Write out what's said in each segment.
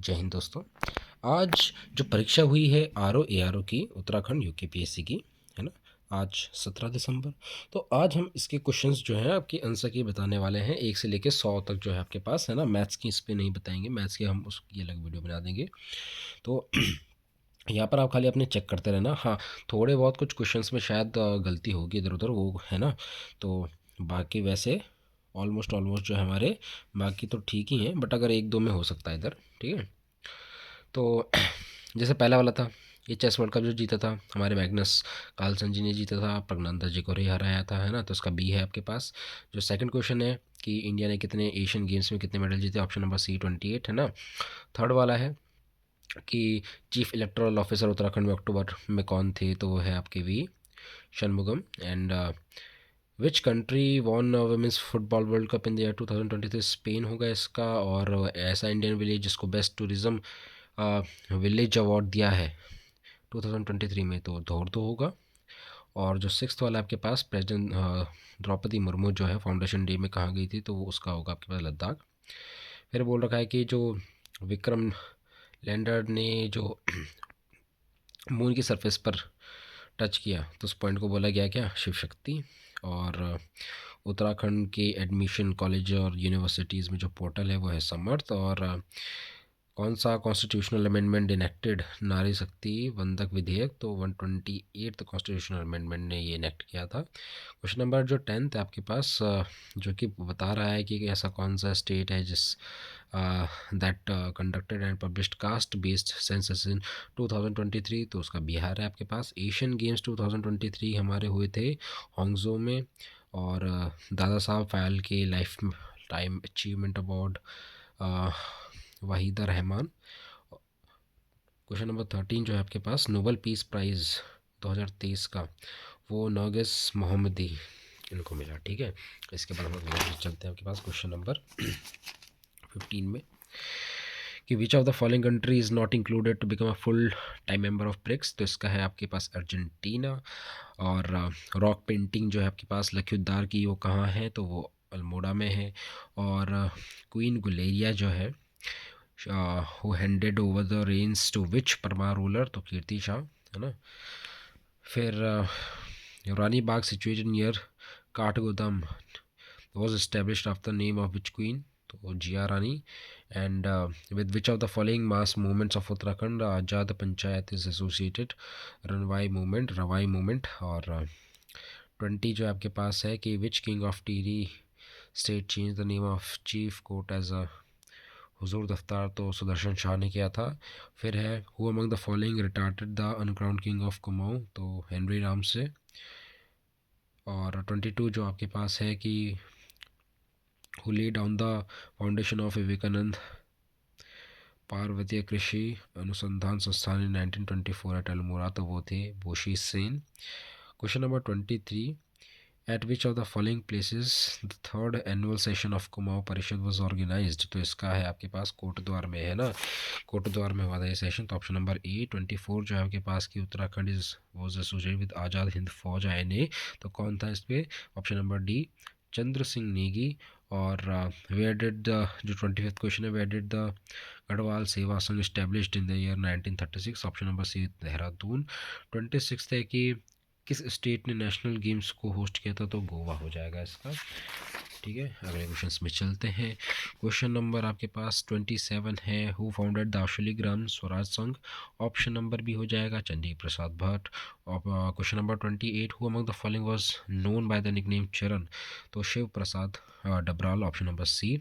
जय हिंद दोस्तों। आज जो परीक्षा हुई है RO ARO की, उत्तराखंड UKPSC की, है ना, आज 17 दिसंबर। तो आज हम इसके क्वेश्चंस जो हैं आपके आंसर की बताने वाले हैं, 1 से लेकर 100 तक जो है आपके पास, है ना। मैथ्स की इस पे नहीं बताएंगे, मैथ्स के हम उसकी अलग वीडियो बना देंगे। तो यहाँ पर आप खाली अपने चेक करते रहना। हाँ, थोड़े बहुत कुछ क्वेश्चंस में शायद गलती होगी इधर उधर, वो है ना। तो बाकी वैसे ऑलमोस्ट ऑलमोस्ट जो है हमारे बाकी तो ठीक ही हैं, बट अगर एक दो में हो सकता है इधर, ठीक है। तो जैसे पहला वाला था, ये चेस वर्ल्ड कप जो जीता था हमारे मैग्नस कार्लसन जी ने जीता था, प्रज्ञानंदा जी को हराया था, है ना। तो उसका बी है आपके पास। जो सेकंड क्वेश्चन है कि इंडिया ने कितने एशियन गेम्स में कितने मेडल जीते, ऑप्शन नंबर सी 28, है ना। थर्ड वाला है कि चीफ इलेक्टोरल ऑफिसर उत्तराखंड में अक्टूबर में कौन थे, तो वो है आपके V Shanmugam. And which country won women's football world cup in the year 2023, Spain होगा इसका। और ऐसा इंडियन विलेज जिसको बेस्ट टूरिज्म विलेज अवार्ड दिया है 2023 में, तो धौरदो होगा। और जो सिक्स्थ वाला आपके पास, प्रेसिडेंट द्रौपदी मुर्मू जो है फाउंडेशन डे में कहाँ गई थी, तो वो उसका होगा आपके पास लद्दाख। फिर बोल रखा है कि जो विक्रम लैंडर ने जो मून की सरफेस पर टच किया, तो उस पॉइंट को बोला गया क्या, शिव शक्ति। और उत्तराखंड के एडमिशन कॉलेज और यूनिवर्सिटीज़ में जो पोर्टल है वो है समर्थ। और कौन सा कॉन्स्टिट्यूशनल अमेंडमेंट इनेक्टेड, नारी शक्ति बंधक विधेयक, तो 128 कॉन्स्टिट्यूशनल अमेंडमेंट ने ये इनेक्ट किया था। क्वेश्चन नंबर जो 10th है आपके पास, जो कि बता रहा है कि ऐसा कौन सा स्टेट है जिस that conducted and published caste based census इन 2023, तो उसका बिहार है आपके पास। एशियन गेम्स 2023 हमारे हुए थे होंगजो में। और दादा साहब फायल के life time achievement award Waheeda Rehman. Question number 13 जो है आपके पास, नोबल पीस प्राइज़ 2023 का, वो नरगिस मोहम्मदी इनको मिला, ठीक है। इसके बाद हम लोग चलते हैं आपके पास क्वेश्चन नंबर 15 में, कि which of the following country is not included to become a full time member of BRICS, तो इसका है आपके पास अर्जेंटीना। और रॉक पेंटिंग जो है आपके पास लखीदार की, वो कहाँ है, तो वो अल्मोड़ा में है। और क्वीन गुलेरिया जो है, who handed over the reins to which Parmar ruler, तो कीर्ति शाह, है ना। फिर Rani Bagh situated near Kathgodam was established after the name of which queen, तो Jiya Rani. And with which of the following mass movements of Uttarakhand Azad Panchayat is associated, रनवाई movement, Rawai movement. और 20 जो आपके पास है कि which king of Tehri state change the name of chief court as a हुजूर दफ्तार, तो सुदर्शन शाह ने किया था। फिर है who among the following retarded the uncrowned king of Kumaon, तो हेनरी राम से। और 22 जो आपके पास है कि who laid down the foundation of Vivekananda Parvatiya Krishi Anusandhan संस्थान इन 1924 एट अल्मोड़ा, तो वो थे Boshi Sen. Question number 23, at which of the following places the third annual session of Kumaon Parishad was organised, तो इसका है आपके पास कोटद्वार में, है ना। कोटद्वार में हुआ था ये सेशन। तो ऑप्शन नंबर ए 24 जो है आपके पास की Uttarakhand is was associated with Azad Hind Fauj INA, तो कौन था इस पर, option number D Chandra Singh Negi. और वेयर डिड द, जो 25th क्वेश्चन है, where did the Garhwal Seva Sangh established in the year 1936, option number C Dehradun. 26 है कि किस स्टेट ने नेशनल गेम्स को होस्ट किया था, तो गोवा हो जाएगा इसका, ठीक है। अगले क्वेश्चन में चलते हैं। क्वेश्चन नंबर आपके पास 27 है, who founded the Shaligram Swaraj Sangh, option number B हो जाएगा Chandi Prasad Bhatt. Question number 28, who among the following was known by the nickname Charan, तो Shiv Prasad Dabral, option number C.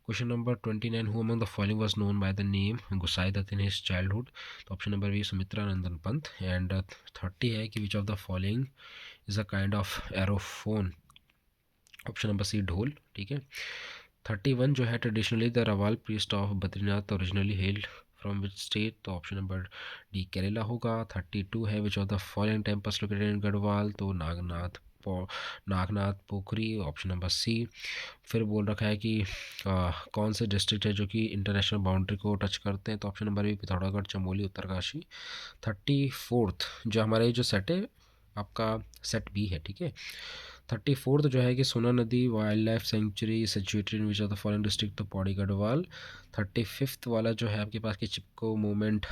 Question number 29, who among the following was known by the name Gusain Dutt in his childhood, तो option number B Sumitra Nandan Pant. And 30 है कि which of the following is a kind of aerophone, option number C dhol, ठीक है। 31 जो है, traditionally the Rawal priest of Badrinath originally held from which state, तो option number D Kerala होगा। 32 है, which of the following temples located in Garhwal, तो Nagnath Pokhari, option number C. फिर बोल रखा है कि कौन से डिस्ट्रिक्ट है जो कि इंटरनेशनल बाउंड्री को टच करते हैं, तो option number B Pithoragarh, Chamoli, Uttarkashi. 34th जो हमारे जो सेट है आपका सेट बी है, ठीक है। 34th जो है कि सोना नदी wild life sanctuary situated in which of the following district, तो पौड़ी गढ़वाल। 35th वाला जो है आपके पास कि चिपको मूवमेंट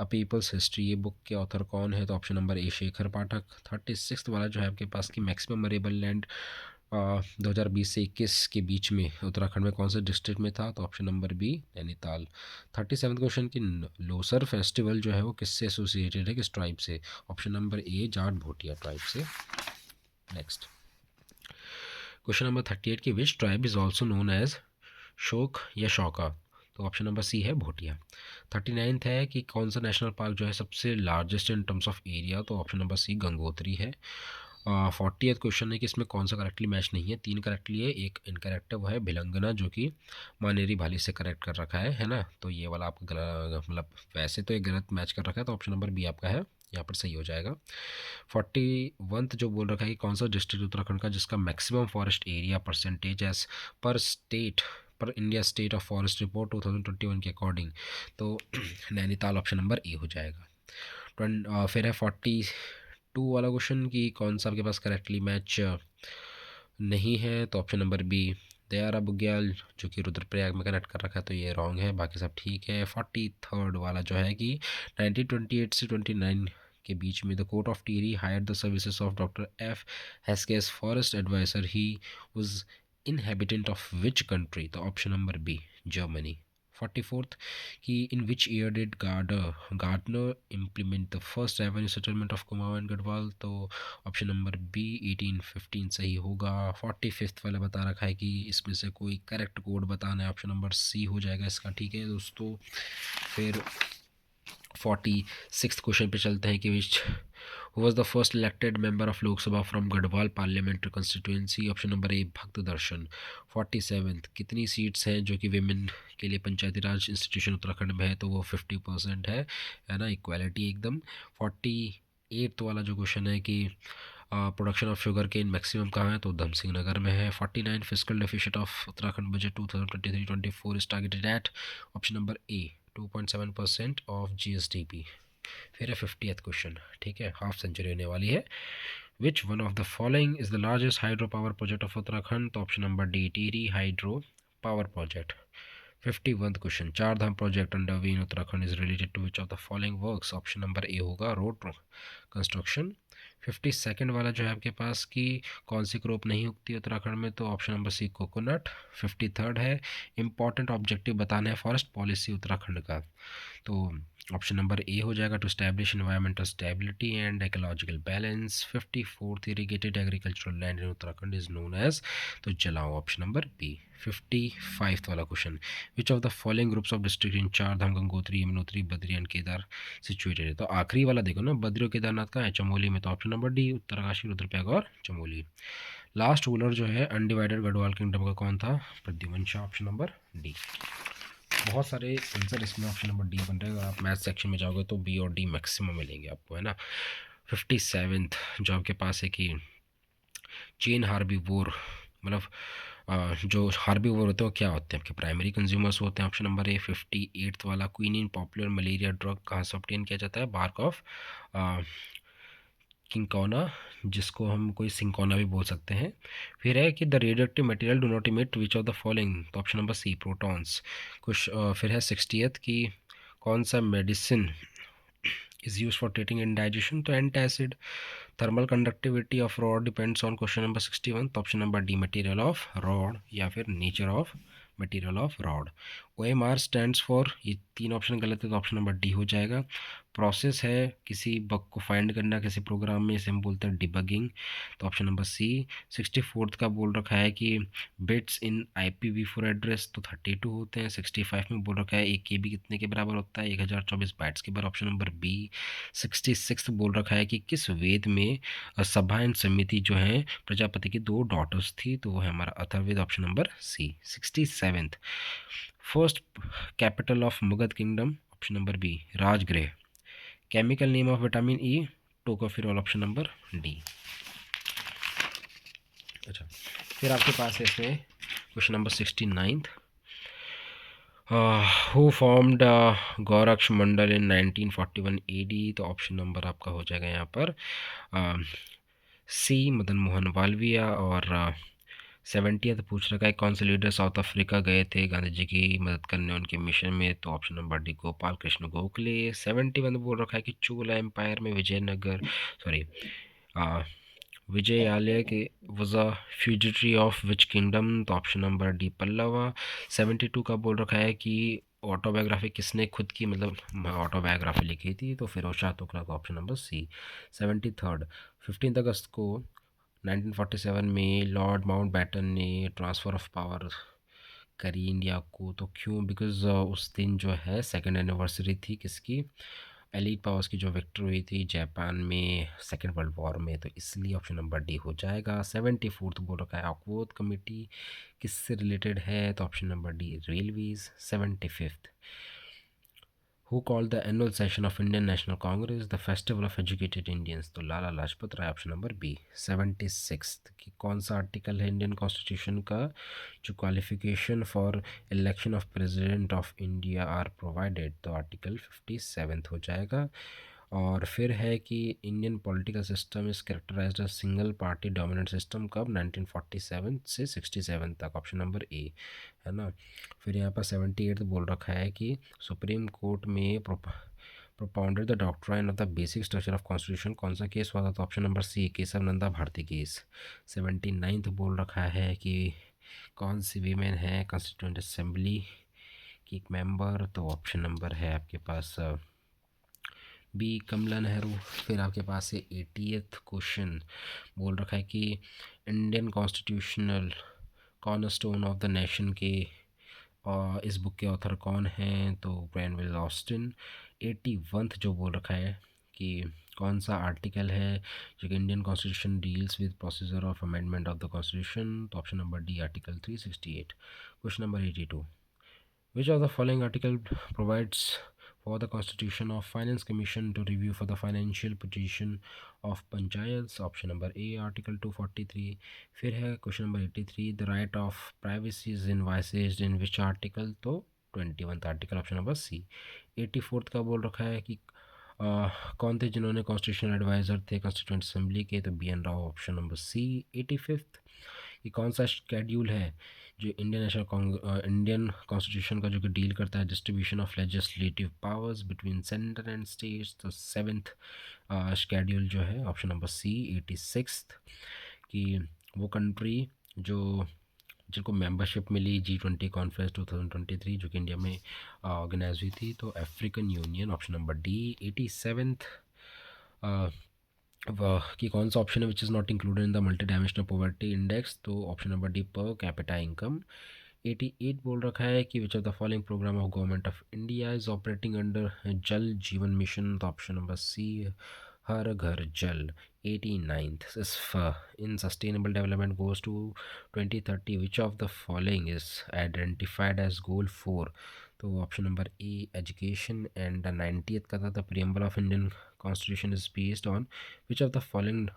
अ पीपल्स हिस्ट्री, ये बुक के ऑथर कौन है, तो ऑप्शन नंबर ए शेखर पाठक। 36th वाला जो है आपके पास कि मैक्सिमम अरेबल लैंड 2020 से 21 के बीच में उत्तराखंड में कौन से डिस्ट्रिक्ट में था, तो option number B Nainital. 37th question कि लोसर फेस्टिवल जो है वो किससे एसोसिएटेड है, किस ट्राइब से, option number A Jat Bhotia tribe से। नेक्स्ट क्वेश्चन नंबर 38 की which tribe is also known as Shok या शौका, तो ऑप्शन नंबर सी है भोटिया। 39th है कि कौन सा नेशनल पार्क जो है सबसे largest in terms of area, तो ऑप्शन नंबर सी गंगोत्री है। 40th क्वेश्चन है कि इसमें कौन सा करेक्टली मैच नहीं है, 3 करेक्टली है, एक इनकरेक्ट है, वो है भिलंगना, जो कि मानेरी भाली से करेक्ट कर रखा है ना, तो ये वाला आपका मतलब वैसे तो एक गलत मैच कर रखा है, तो ऑप्शन नंबर बी आपका है यहाँ पर सही हो जाएगा। 41th जो बोल रखा है कि कौन सा डिस्ट्रिक्ट उत्तराखंड का जिसका maximum forest area percentage as per state per India state of forest report 2021 के अकॉर्डिंग, तो नैनीताल ऑप्शन नंबर ए हो जाएगा। फिर है 42 वाला क्वेश्चन कि कौन सा आपके पास करेक्टली मैच नहीं है, तो ऑप्शन नंबर बी दयारा बुग्याल, जो कि रुद्रप्रयाग में कनेक्ट कर रखा है, तो ये रॉन्ग है, बाकी सब ठीक है। 43rd वाला जो है कि 1928 से 29 के बीच में the court of Tehri hired the services of doctor F Heskes forest adviser, he was inhabitant of which country, तो option number B Germany. 44th कि in which year did Gardner implement the first revenue settlement of Kumaon and Garhwal, तो option number B 1815 सही होगा। 45th वाला बता रखा है कि इसमें से कोई करेक्ट कोड बताना है, ऑप्शन नंबर सी हो जाएगा इसका, ठीक है दोस्तों। फिर 46th क्वेश्चन पे चलते हैं कि विच was the first elected member of Lok Sabha from Gadwal parliamentary constituency, option number ए भक्त दर्शन। 47th कितनी सीट्स हैं जो कि विमेन के लिए पंचायती राज इंस्टीट्यूशन उत्तराखंड में है, तो वो 50% है ना, इक्वालिटी एकदम। 48th वाला जो क्वेश्चन है कि production of sugar cane maximum कहाँ है, तो उधम सिंह नगर में है। 49 physical deficit of Uttarakhand budget 2023-24 is targeted at, option number A 2.7% of GSDP। फिर है 50th क्वेश्चन, ठीक है, हाफ सेंचुरी होने वाली है। Which one of the following is the largest hydro power project of Uttarakhand, तो option number D Tehri hydro power project. 51th question Char Dham project under way in Uttarakhand is related to which of the following works, option number A होगा road construction. 52nd वाला जो है आपके पास कि कौन सी crop नहीं उगती उत्तराखंड में, तो ऑप्शन नंबर सी कोकोनट। 53rd है इंपॉर्टेंट ऑब्जेक्टिव बताना है फॉरेस्ट पॉलिसी उत्तराखंड का, तो ऑप्शन नंबर ए हो जाएगा to establish environmental stability and ecological balance. 54th irrigated agricultural land in Uttarakhand is known as, तो जलाओ, ऑप्शन नंबर बी। 55th वाला question which of the following groups of district in Char Dham Gangotri Yamunotri Badri and Kedar situated है, तो आखिरी वाला देखो ना, बद्री और केदारनाथ का है चमोली में, तो option number D Uttarkashi Rudraprayag और चमोली। लास्ट रूलर जो है अनडिवाइडेड गढ़वाल किंगडम का कौन था, Pradyuman Shah, option number D. बहुत सारे आंसर इसमें ऑप्शन नंबर डी बन रहे हैं, अगर आप मैथ सेक्शन में जाओगे तो बी और डी मैक्सिमम मिलेंगे आपको, है ना। 57th जो आपके पास है कि चेन हार्बी वोर, मतलब जो हार्बी वोर होते हैं वो क्या होते हैं, आपके प्राइमरी कंज्यूमर्स होते हैं, ऑप्शन नंबर ए। 58th वाला क्विनिन पॉपुलर मलेरिया ड्रग कहाँ से ऑब्टेन किया जाता है, बार्क ऑफ किंकोना, जिसको हम कोई सिंकोना भी बोल सकते हैं। फिर है कि the radioactive material do not emit which of the following, तो ऑप्शन नंबर सी प्रोटॉन्स कुछ। फिर है 60th की कौन सा medicine is used for treating indigestion, तो antacid. Thermal conductivity of rod depends on question number 61, तो option number D material of rod या फिर nature of material of rod. OMR stands for, ये तीन ऑप्शन गलत है, तो ऑप्शन नंबर डी हो जाएगा। प्रोसेस है किसी बग को फाइंड करना किसी प्रोग्राम में, इसे हम बोलते हैं डिबगिंग, तो ऑप्शन नंबर सी। 64th का बोल रखा है कि बिट्स इन IPv4 एड्रेस, तो 32 होते हैं। 65 में बोल रखा है 1 KB कितने के बराबर होता है, 1024 बाइट्स के बराबर, ऑप्शन नंबर बी। 66 बोल रखा है कि किस वेद में सभा एंड समिति जो है प्रजापति की 2 डॉटर्स थी, तो वो है हमारा Atharvaveda, option number C. 67th first capital of Magadha kingdom, option number B Rajgriha. Chemical name of vitamin E tocopherol, option number D. अच्छा, फिर आपके पास है इसमें question number 69th who formed Gauraksha Mandal in 1941 AD, तो ऑप्शन नंबर आपका हो जाएगा यहाँ पर सी मदन मोहन मालवीय। और 70th पूछ रखा है कौन से लीडर साउथ अफ्रीका गए थे गांधी जी की मदद करने उनके मिशन में, तो option number D Gopal Krishna Gokhale. 71 बोल रखा है कि चोला एम्पायर में विजयनगर सॉरी विजयालय के was a feudatory of which kingdom, तो ऑप्शन नंबर डी पल्लवा। 72 का बोल रखा है कि ऑटोबायोग्राफी किसने खुद की मतलब ऑटोबायोग्राफी लिखी थी, तो Firoz Shah Tughlaq, option number C. 73 15 अगस्त को 1947 में लॉर्ड माउंटबेटन ने ट्रांसफ़र ऑफ पावर करी इंडिया को, तो क्यों? बिकॉज उस दिन जो है सेकेंड एनिवर्सरी थी किसकी, एलीट पावर्स की जो विक्ट्री हुई थी जापान में सेकेंड वर्ल्ड वॉर में, तो इसलिए ऑप्शन नंबर डी हो जाएगा। 74 बोल रखा है ऑकवर्थ कमेटी किससे रिलेटेड है, तो option number D railways. 75 who called the annual session of Indian national Congress the festival of educated Indians, तो Lala Lajpat Rai, option number B. 76 कि कौन सा आर्टिकल है इंडियन कॉन्स्टिट्यूशन का जो qualification for election of president of India are provided, तो article 57 हो जाएगा। और फिर है कि Indian political system is characterised as single party dominant system कब, 1947 से 67 तक, ऑप्शन नंबर ए है ना। फिर यहाँ पर 78 बोल रखा है कि सुप्रीम कोर्ट में propounded the doctrine of the basic structure of constitution, कौन सा केस हुआ था, तो option number C Keshavananda Bharati case. 79 बोल रखा है कि कौन सी वीमेन है कॉन्स्टिट्यूंट असेंबली की एक मेंबर, तो ऑप्शन नंबर है आपके पास बी कमला नेहरू। फिर आपके पास है 80th क्वेश्चन बोल रखा है कि Indian constitutional cornerstone of the nation के इस बुक के ऑथर कौन हैं, तो ग्रैनविल ऑस्टिन। 81 जो बोल रखा है कि कौन सा आर्टिकल है जो कि Indian constitution deals with procedure of amendment of the constitution, तो option number D article 368। Question number 82 which of the following article provides for the constitution of finance commission to review for the financial position of panchayats, option number A article 243। फिर है question number 83 the right of privacy is envisaged in which article, तो 21 article, option number सी। 84 का बोल रखा है कि कौन थे जिन्होंने कॉन्स्टिट्यूशनल एडवाइज़र थे कॉन्स्टिट्यूंट असेंबली के, तो B N Rau, option number C. 85 कि कौन सा शेड्यूल है जो इंडियन कॉन्स्टिट्यूशन का जो कि डील करता है distribution of legislative powers between centre and states, तो 7th शेड्यूल जो है ऑप्शन नंबर सी। 86 कि वो कंट्री जो जिनको मेंबरशिप मिली G20 कॉन्फ्रेंस 2023 जो कि इंडिया में ऑर्गेनाइज हुई थी, तो African Union, option number D. 87 कि कौन सा ऑप्शन है which is not included in the multi dimensional poverty index, तो option number D per capita income. 88 बोल रखा है कि which of the following program of government of India is operating under Jal Jeevan mission, तो option number C her Ghar Jal. 89th in sustainable development goals to 2030 which of the following is identified as goal 4, तो option number A education. And 90th का था the preamble of Indian constitution is based on which of the following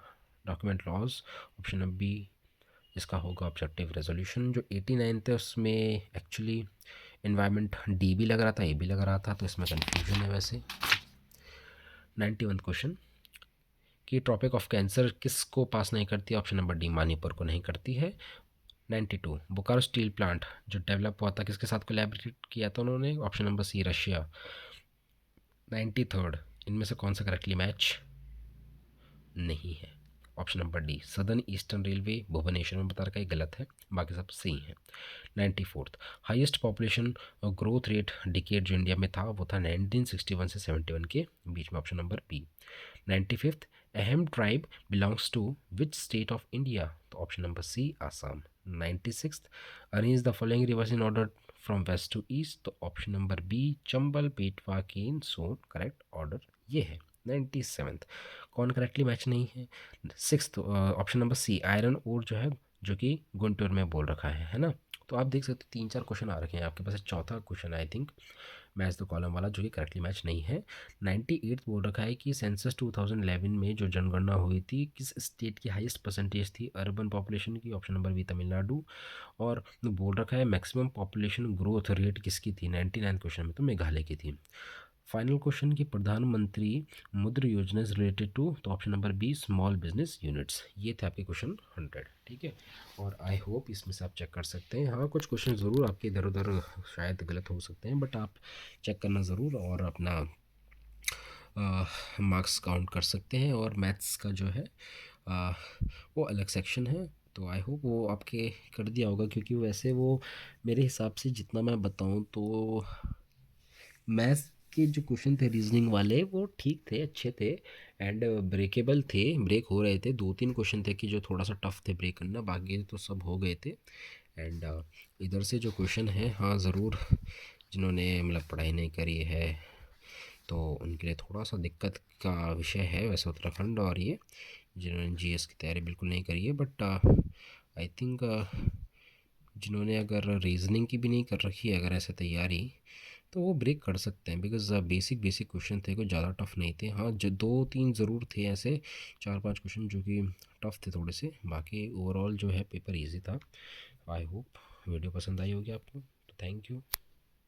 document laws, option number B इसका होगा objective resolution. जो 89 थे उसमें actually environment D भी लग रहा था, ए भी लग रहा था, तो इसमें कन्फ्यूजन है वैसे। 91 क्वेश्चन कि ट्रॉपिक ऑफ कैंसर किसको पास नहीं करती, ऑप्शन नंबर डी मणिपुर को नहीं करती है। 92 बोकारो स्टील प्लांट जो डेवलप हुआ था किसके साथ कोलैबोरेट किया था उन्होंने, ऑप्शन नंबर सी रशिया। 93 इनमें से कौन सा करेक्टली मैच नहीं है, option number D southern eastern railway Bhubaneswar में बता रखा है, गलत है, बाकी सब सही है। 94 हाईएस्ट पॉपुलेशन और ग्रोथ रेट डिकेड जो इंडिया में था वो था 1961 से 71 के बीच में, option number B. 95 Ahom tribe belongs to which state of India, तो option number C Assam. 96 arrange the following rivers in order from west to east, तो option number B Chambal Betwa Ken सोन करेक्ट ऑर्डर ये है। 97 कौन करेक्टली मैच नहीं है, 6th option number C iron ore जो है जो कि गुंटूर में बोल रखा है ना। तो आप देख सकते हो 3-4 क्वेश्चन आ रखे हैं आपके पास, चौथा question I think match the column वाला जो कि करेक्टली मैच नहीं है। 98 बोल रखा है कि सेंसस 2011 में जो जनगणना हुई थी किस स्टेट की हाईएस्ट परसेंटेज थी अर्बन पॉपुलेशन की, ऑप्शन नंबर बी तमिलनाडु। और बोल रखा है मैक्सिमम पॉपुलेशन ग्रोथ रेट किसकी थी 99 क्वेश्चन में, तो मेघालय की थी। फाइनल क्वेश्चन की Pradhanmantri Mudra Yojana is related to, तो option number B small business units. ये थे आपके क्वेश्चन 100, ठीक है। और आई होप इसमें से आप चेक कर सकते हैं। हाँ, कुछ क्वेश्चन ज़रूर आपके इधर उधर शायद गलत हो सकते हैं, बट आप चेक करना ज़रूर और अपना मार्क्स काउंट कर सकते हैं। और मैथ्स का जो है आ, वो अलग सेक्शन है, तो आई होप वो आपके कर दिया होगा, क्योंकि वैसे वो मेरे हिसाब से जितना मैं बताऊं तो मैथ्स के जो क्वेश्चन थे रीजनिंग वाले वो ठीक थे, अच्छे थे एंड ब्रेकेबल थे, ब्रेक हो रहे थे। 2-3 क्वेश्चन थे कि जो थोड़ा सा टफ थे ब्रेक करना, बाकी तो सब हो गए थे। एंड इधर से जो क्वेश्चन है, हाँ ज़रूर जिन्होंने मतलब पढ़ाई नहीं करी है तो उनके लिए थोड़ा सा दिक्कत का विषय है वैसे उत्तराखंड, और ये जिन्होंने जीएस की तैयारी बिल्कुल नहीं करी है। बट आई थिंक जिन्होंने अगर रीजनिंग की भी नहीं कर रखी है अगर ऐसे तैयारी, तो वो ब्रेक कर सकते हैं, बिकॉज बेसिक बेसिक क्वेश्चन थे, कुछ ज़्यादा टफ नहीं थे। हाँ, जो 2-3 ज़रूर थे ऐसे 4-5 क्वेश्चन जो कि टफ थे थोड़े से, बाकी ओवरऑल जो है पेपर इजी था। आई होप वीडियो पसंद आई होगी आपको, तो थैंक यू।